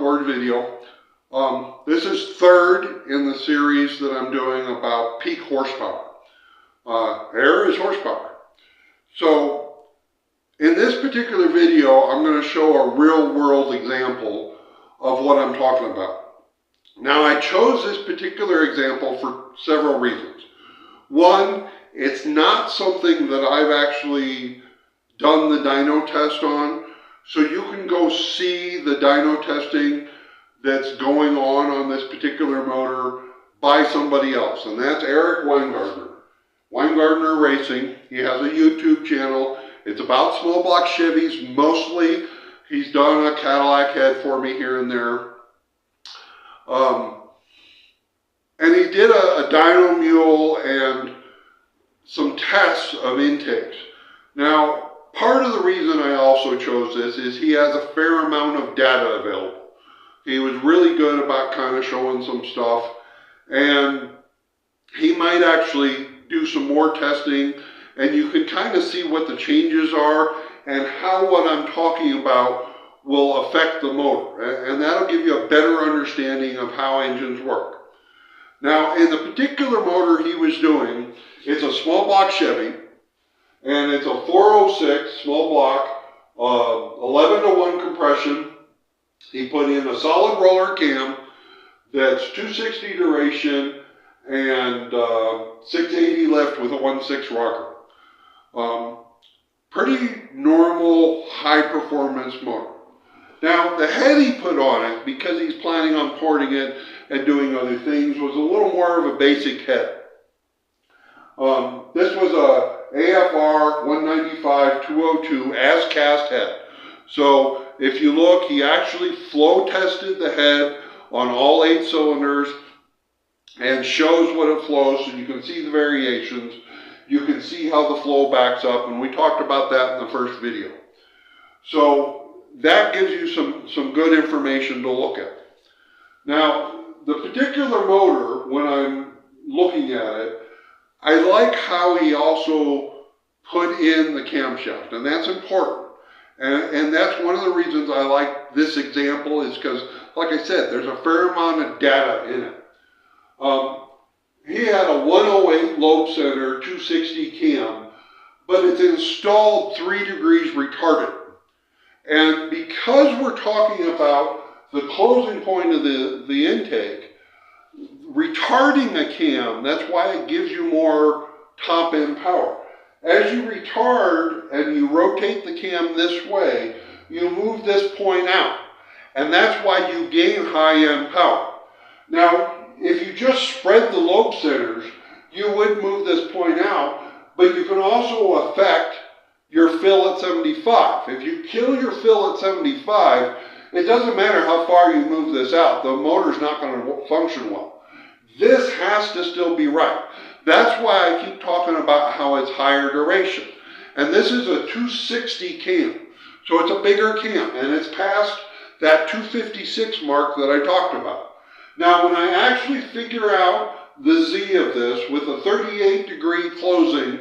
record video. This is third in the series that I'm doing about peak horsepower. Air is horsepower. So in this particular video, I'm going to show a real world example of what I'm talking about. Now, I chose this particular example for several reasons. One, it's not something that I've actually done the dyno test on, so you can go see the dyno testing that's going on this particular motor by somebody else, and that's Eric Weingartner. Weingartner Racing. He has a YouTube channel. It's about small block Chevys mostly. He's done a Cadillac head for me here and there. And he did a dyno mule and some tests of intakes. Now, part of the reason I also chose this is he has a fair amount of data available. He was really good about kind of showing some stuff, and he might actually do some more testing, and you can kind of see what the changes are and how what I'm talking about will affect the motor, and that'll give you a better understanding of how engines work. Now, in the particular motor he was doing, it's a small block Chevy, and it's a 406 small block, 11-to-1 compression. He put in a solid roller cam that's 260 duration and 680 lift with a 1.6 rocker. Pretty normal, high performance motor. Now, the head he put on it, because he's planning on porting it and doing other things, was a little more of a basic head. This was a AFR 195-202 as cast head. So if you look, he actually flow tested the head on all 8 cylinders and shows what it flows, so you can see the variations. You can see how the flow backs up, and we talked about that in the first video. So that gives you some good information to look at. Now, the particular motor, when I'm looking at it, I like how he also put in the camshaft, and that's important. And that's one of the reasons I like this example, is because, like I said, there's a fair amount of data in it. He had a 108 lobe center, 260 cam, but it's installed 3 degrees retarded. And because we're talking about the closing point of the intake, retarding a cam, that's why it gives you more top end power. As you retard and you rotate the cam this way, you move this point out. And that's why you gain high end power. Now, if you just spread the lobe centers, you would move this point out, but you can also affect your fill at 75. If you kill your fill at 75, it doesn't matter how far you move this out, the motor's not going to function well. This has to still be right. That's why I keep talking about how it's higher duration. And this is a 260 cam, so it's a bigger cam, and it's past that 256 mark that I talked about. Now, when I actually figure out the Z of this with a 38-degree closing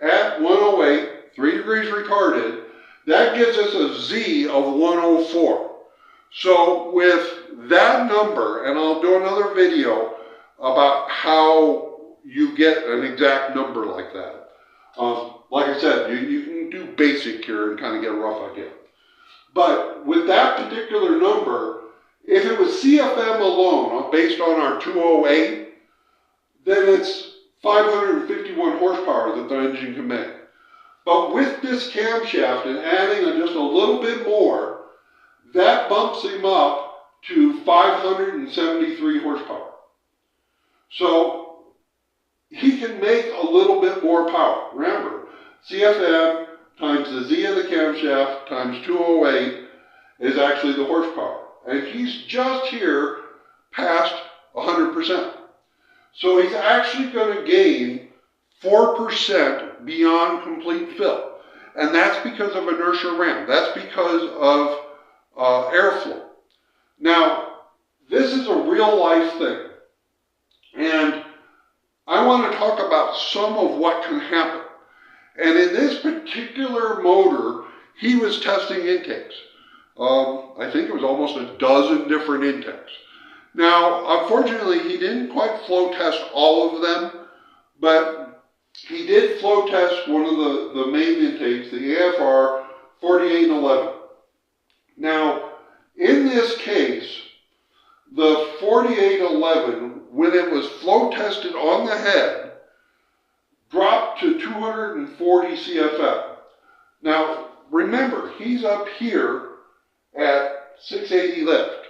at 108, 3 degrees retarded, that gives us a Z of 104. So with that number, and I'll do another video about how you get an exact number like that. Like I said, you can do basic here and kind of get a rough idea. But with that particular number, if it was CFM alone, based on our 208, then it's 551 horsepower that the engine can make. But with this camshaft and adding just a little bit more, that bumps him up to 573 horsepower. So he can make a little bit more power. Remember, CFM times the Z of the camshaft times 208 is actually the horsepower. And he's just here past 100%. So he's actually going to gain 4% beyond complete fill. And that's because of inertia ram. That's because of airflow. Now, this is a real life thing. And I want to talk about some of what can happen. And in this particular motor, he was testing intakes. I think it was almost a dozen different intakes. Now, unfortunately, he didn't quite flow test all of them, but he did flow test one of the main intakes, the AFR 4811. Now, in this case, the 4811, when it was flow tested on the head, dropped to 240 CFM. Now, remember, he's up here at 680 lift.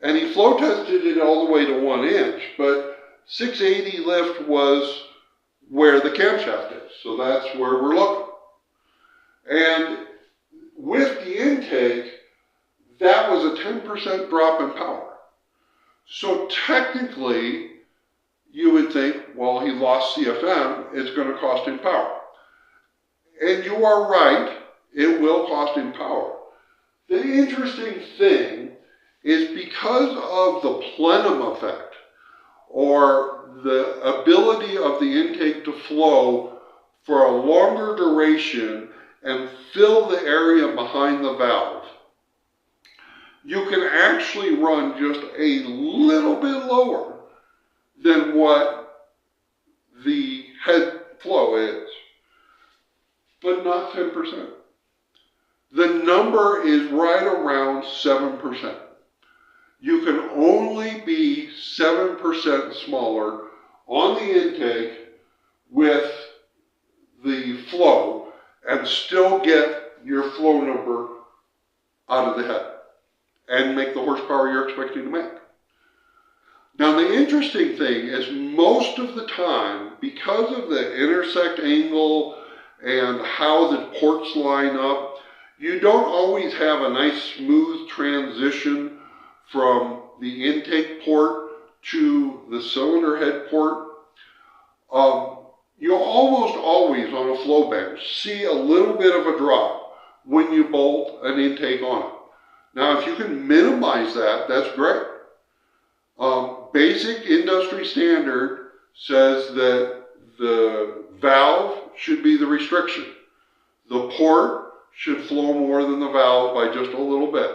And he flow tested it all the way to 1 inch, but 680 lift was where the camshaft is. So that's where we're looking. And with the intake, that was a 10% drop in power. So technically, you would think, well, he lost CFM, it's going to cost him power. And you are right, it will cost him power. The interesting thing is because of the plenum effect, or the ability of the intake to flow for a longer duration and fill the area behind the valve, you can actually run just a little bit lower than what the head flow is, but not 10%. The number is right around 7%. You can only be 7% smaller on the intake with the flow and still get your flow number out of the head and make the horsepower you're expecting to make. Now, the interesting thing is most of the time, because of the intersect angle and how the ports line up, you don't always have a nice smooth transition from the intake port to the cylinder head port. You almost always on a flow bench see a little bit of a drop when you bolt an intake on it. Now, if you can minimize that, that's great. Basic industry standard says that the valve should be the restriction. The port should flow more than the valve by just a little bit.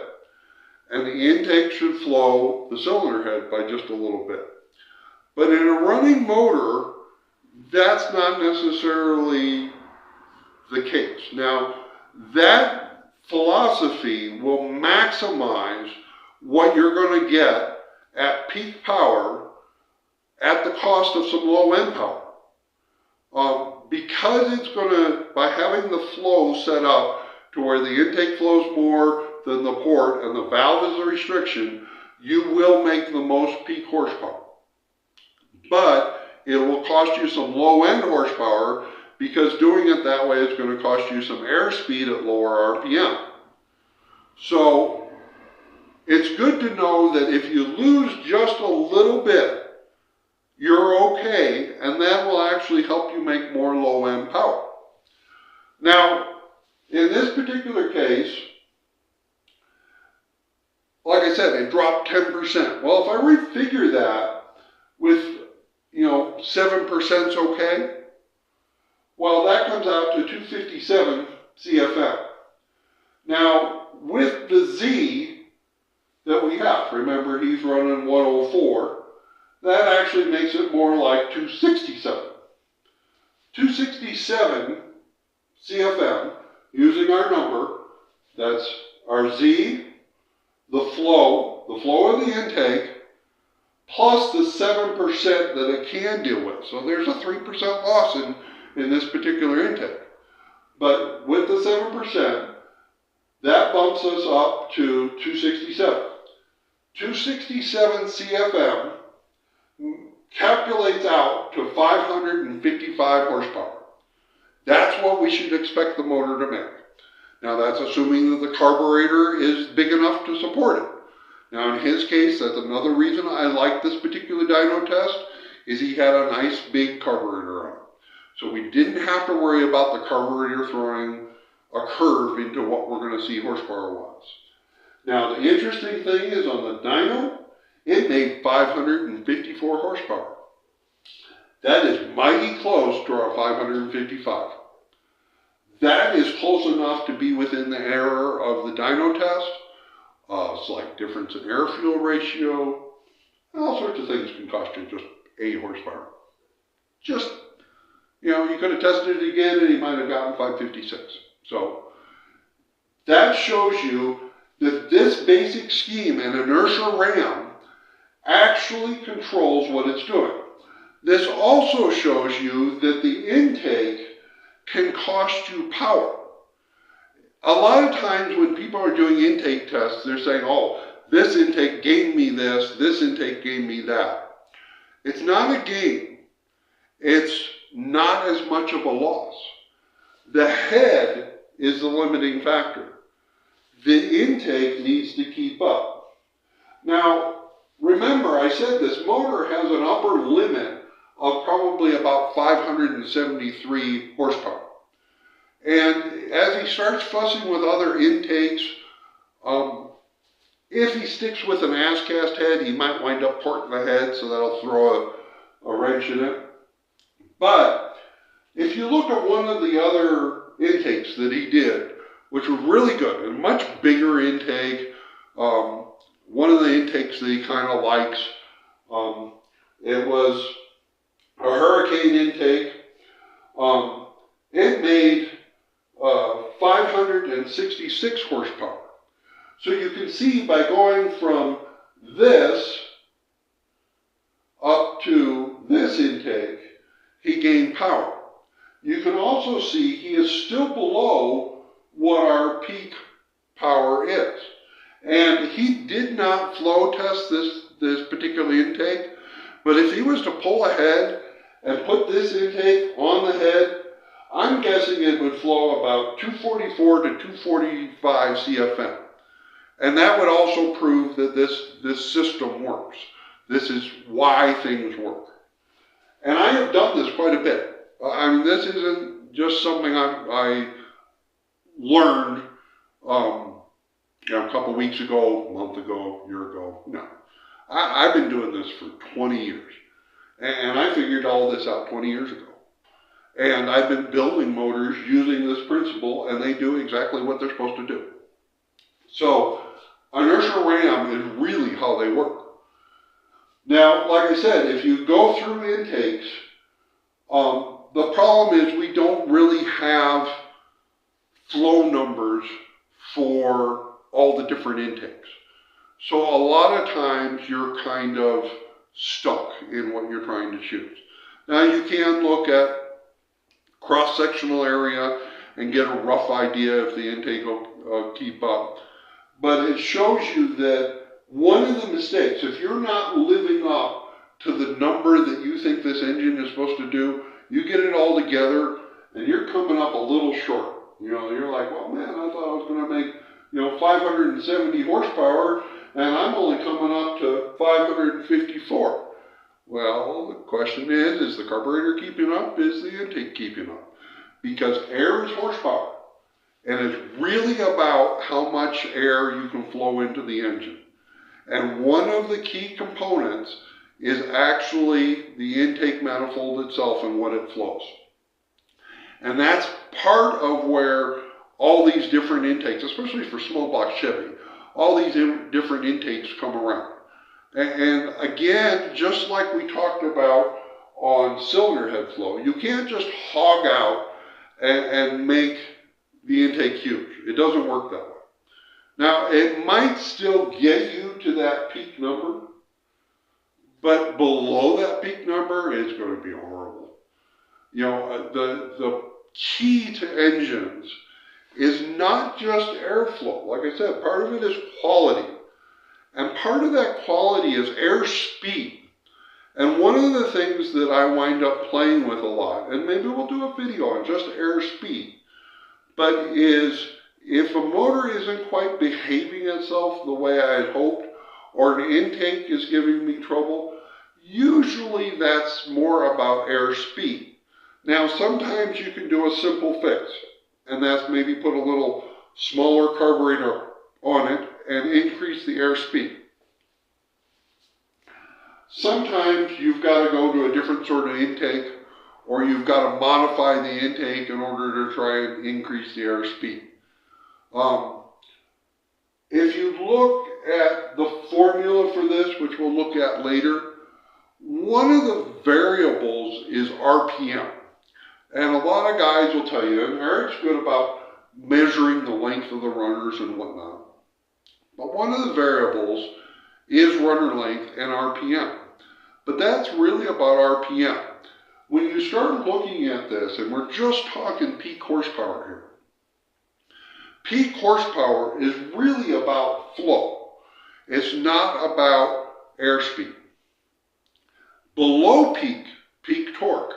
And the intake should flow the cylinder head by just a little bit. But in a running motor, that's not necessarily the case. Now, that philosophy will maximize what you're going to get at peak power at the cost of some low-end power. Because it's going to, by having the flow set up to where the intake flows more than the port and the valve is a restriction, you will make the most peak horsepower. But it will cost you some low-end horsepower because doing it that way is going to cost you some airspeed at lower RPM. So it's good to know that if you lose just a little bit, you're okay, and that will actually help you make more low-end power. Now, in this particular case, like I said, it dropped 10%. Well, if I refigure that with, 7% is okay, well, that comes out to 257 CFM. Now, with the Z that we have, remember he's running 104, that actually makes it more like 267. 267 CFM, using our number, that's our Z, the flow of the intake, plus the 7% that it can deal with. So there's a 3% loss in this particular intake. But with the 7%, that bumps us up to 267. 267 CFM calculates out to 555 horsepower. That's what we should expect the motor to make. Now that's assuming that the carburetor is big enough to support it. Now in his case, that's another reason I like this particular dyno test, is he had a nice big carburetor on it. So we didn't have to worry about the carburetor throwing a curve into what we're going to see horsepower-wise. Now the interesting thing is on the dyno, it made 554 horsepower. That is mighty close to our 555. That is close enough to be within the error of the dyno test, slight difference in air-fuel ratio, all sorts of things can cost you just 8 horsepower. Just, you know, you could have tested it again and you might have gotten 556. So that shows you that this basic scheme and inertia ram actually controls what it's doing. This also shows you that the intake can cost you power. A lot of times when people are doing intake tests, they're saying, oh, this intake gained me this intake gained me that. It's not a gain. It's not as much of a loss. The head is the limiting factor. The intake needs to keep up. Now, remember, I said this motor has an upper limit of probably about 573 horsepower. And as he starts fussing with other intakes, if he sticks with an ass-cast head, he might wind up porting the head, so that'll throw a wrench in it. But if you look at one of the other intakes that he did, which was really good, a much bigger intake, one of the intakes that he kind of likes, it was a Hurricane intake. It made 566 horsepower. So you can see by going from this up to this intake, he gained power. You can also see he is still below what our peak power is. And he did not flow test this particular intake, but if he was to pull ahead and put this intake on the head, I'm guessing it would flow about 244 to 245 CFM. And that would also prove that this system works. This is why things work. And I have done this quite a bit. I mean, this isn't just something I learned a couple weeks ago, a month ago, a year ago. No. I've been doing this for 20 years. And I figured all this out 20 years ago. And I've been building motors using this principle, and they do exactly what they're supposed to do. So, inertial ram is really how they work. Now, like I said, if you go through intakes, the problem is we don't really have flow numbers for all the different intakes. So a lot of times you're kind of stuck in what you're trying to choose. Now you can look at cross-sectional area and get a rough idea if the intake will keep up. But it shows you that one of the mistakes, if you're not living up to the number that you think this engine is supposed to do, you get it all together and you're coming up a little short. You know, you're like, well, man, I thought I was going to make, 570 horsepower, and I'm only coming up to 554. Well, the question is the carburetor keeping up? Is the intake keeping up? Because air is horsepower. And it's really about how much air you can flow into the engine. And one of the key components is actually the intake manifold itself and what it flows. And that's part of where all these different intakes, especially for small block Chevy, all these different intakes come around. And again, just like we talked about on cylinder head flow, you can't just hog out and make the intake huge. It doesn't work that way. Now, it might still get you to that peak number, but below that peak number, it's going to be horrible. The key to engines is not just airflow. Like I said, part of it is quality. And part of that quality is air speed. And one of the things that I wind up playing with a lot, and maybe we'll do a video on just air speed, but is if a motor isn't quite behaving itself the way I had hoped, or an intake is giving me trouble, usually that's more about air speed. Now, sometimes you can do a simple fix, and that's maybe put a little smaller carburetor on it and increase the air speed. Sometimes you've got to go to a different sort of intake, or you've got to modify the intake in order to try and increase the air speed. If you look at the formula for this, which we'll look at later, one of the variables is RPM. And a lot of guys will tell you, and Eric's good about measuring the length of the runners and whatnot, but one of the variables is runner length and RPM. But that's really about RPM. When you start looking at this, and we're just talking peak horsepower here, peak horsepower is really about flow. It's not about airspeed. Below peak torque,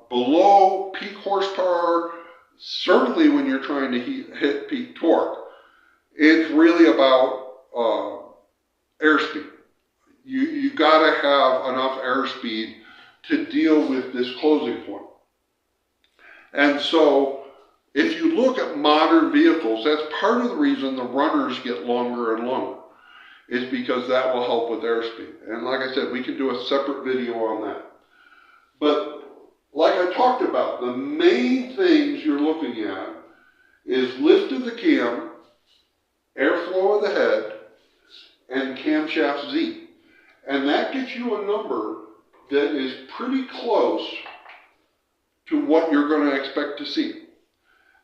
below peak horsepower, certainly when you're trying to hit peak torque, it's really about airspeed. You got to have enough airspeed to deal with this closing point. And so if you look at modern vehicles, that's part of the reason the runners get longer and longer, is because that will help with airspeed. And like I said, we can do a separate video on that. But like I talked about, the main things you're looking at is lift of the cam, airflow of the head, and camshaft Z. And that gets you a number that is pretty close to what you're going to expect to see.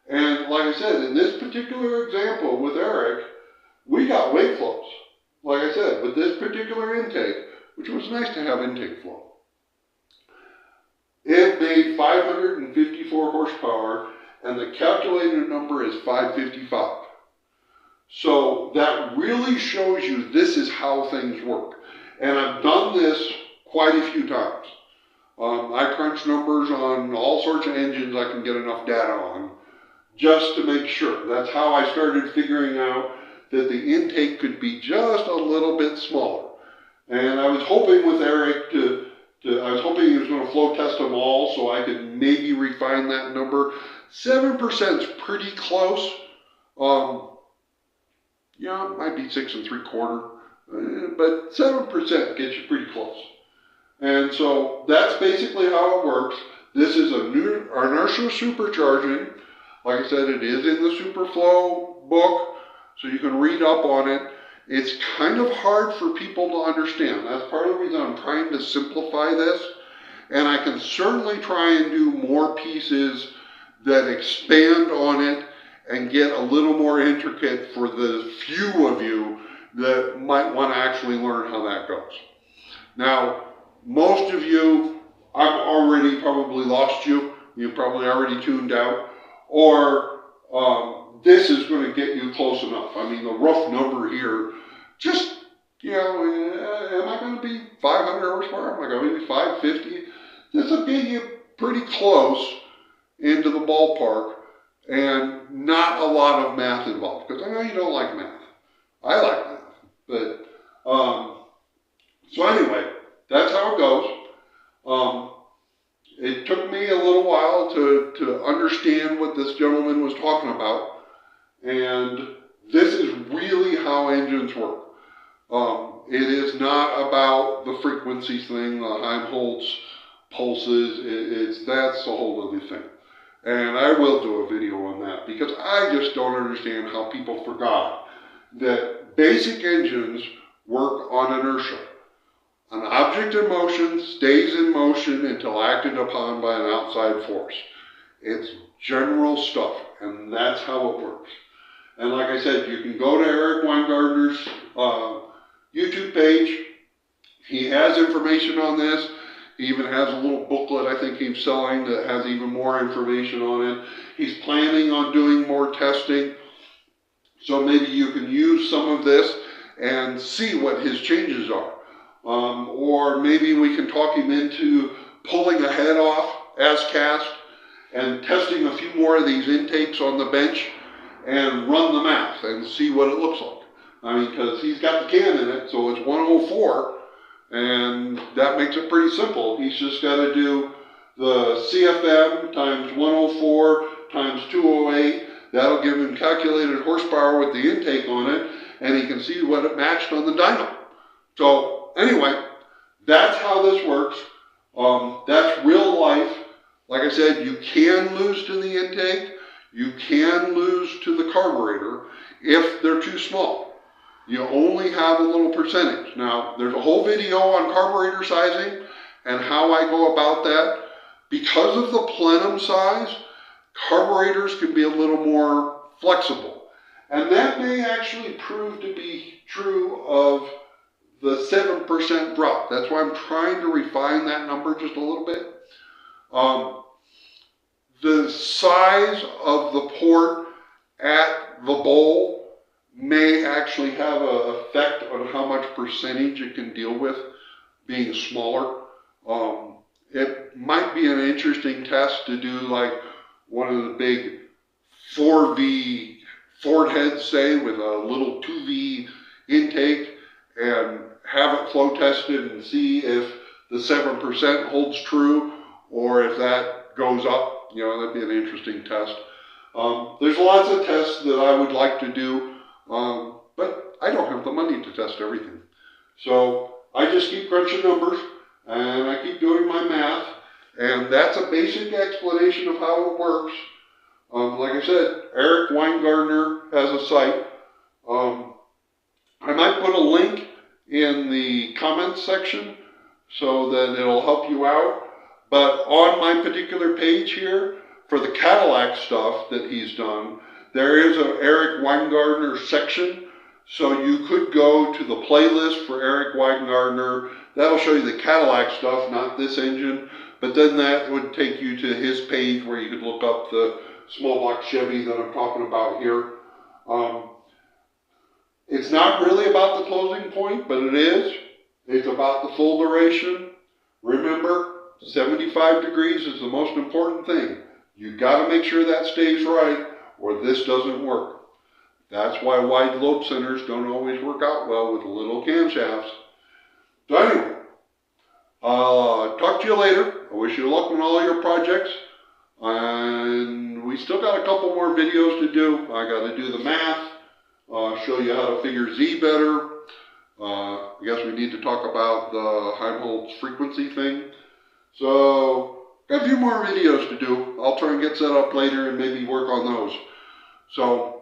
And like I said, in this particular example with Eric, we got way close. Like I said, with this particular intake, which was nice to have intake flow, it made 554 horsepower, and the calculated number is 555. So that really shows you this is how things work. And I've done this quite a few times. I crunch numbers on all sorts of engines I can get enough data on, just to make sure. That's how I started figuring out that the intake could be just a little bit smaller. And I was hoping with Eric I was hoping he was going to flow test them all so I could maybe refine that number. 7% is pretty close. Yeah, it might be 6 3/4, but 7% gets you pretty close. And so that's basically how it works. This is a new inertial supercharging. Like I said, it is in the Superflow book, so you can read up on it. It's kind of hard for people to understand. That's part of the reason I'm trying to simplify this. And I can certainly try and do more pieces that expand on it and get a little more intricate for the few of you that might want to actually learn how that goes. Now, most of you, I've already probably lost you. You've probably already tuned out. Or this is going to get you close enough. I mean, the rough number here, just, you know, am I going to be 500 horsepower? Am I going to be 550? This will get you pretty close into the ballpark, and not a lot of math involved, because I know you don't like math. I like math. But, so anyway, that's how it goes. It took me a little while to understand what this gentleman was talking about, and this is really how engines work. It is not about the frequencies thing, the Helmholtz pulses, that's a whole other thing. And I will do a video on that, because I just don't understand how people forgot that basic engines work on inertia. An object in motion stays in motion until acted upon by an outside force. It's general stuff, and that's how it works. And like I said, you can go to Eric Weingartner's YouTube page. He has information on this. He even has a little booklet I think he's selling that has even more information on it. He's planning on doing more testing. So maybe you can use some of this and see what his changes are. Or maybe we can talk him into pulling a head off as cast and testing a few more of these intakes on the bench and run the math and see what it looks like. I mean, because he's got the cam in it, so it's 104, and that makes it pretty simple. He's just got to do the CFM times 104 times 208. That'll give him calculated horsepower with the intake on it, and he can see what it matched on the dyno. So anyway, that's how this works. That's real life. Like I said, you can lose to the intake. you can lose to the carburetor if they're too small. You only have a little percentage. Now, there's a whole video on carburetor sizing and how I go about that. Because of the plenum size, carburetors can be a little more flexible. And that may actually prove to be true of the 7% drop. That's why I'm trying to refine that number just a little bit. The size of the port at the bowl may actually have an effect on how much percentage it can deal with being smaller. It might be an interesting test to do like one of the big 4V Ford heads, say, with a little 2V intake, and have it flow tested and see if the 7% holds true or if that goes up. You know, that'd be an interesting test. There's lots of tests that I would like to do, but I don't have the money to test everything. So I just keep crunching numbers and I keep doing my math, and that's a basic explanation of how it works. Like I said, Eric Weingartner has a site. I might put a link in the comments section so that it'll help you out. But on my particular page here, for the Cadillac stuff that he's done, there is an Eric Weingartner section. So you could go to the playlist for Eric Weingartner. That'll show you the Cadillac stuff, not this engine. But then that would take you to his page where you could look up the small block Chevy that I'm talking about here. It's not really about the closing point, but it is. It's about the full duration. Remember, 75 degrees is the most important thing. You got to make sure that stays right, or this doesn't work. That's why wide lobe centers don't always work out well with little camshafts. So anyway, talk to you later. I wish you luck on all your projects. And we still got a couple more videos to do. I got to do the math, show you how to figure Z better. I guess we need to talk about the Helmholtz frequency thing. So, got a few more videos to do. I'll try and get set up later and maybe work on those. So,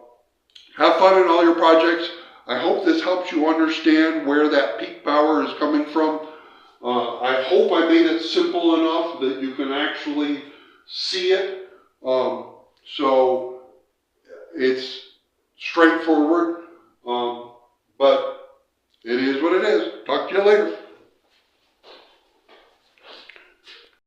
have fun in all your projects. I hope this helps you understand where that peak power is coming from. I hope I made it simple enough that you can actually see it. So it's straightforward, but it is what it is. Talk to you later.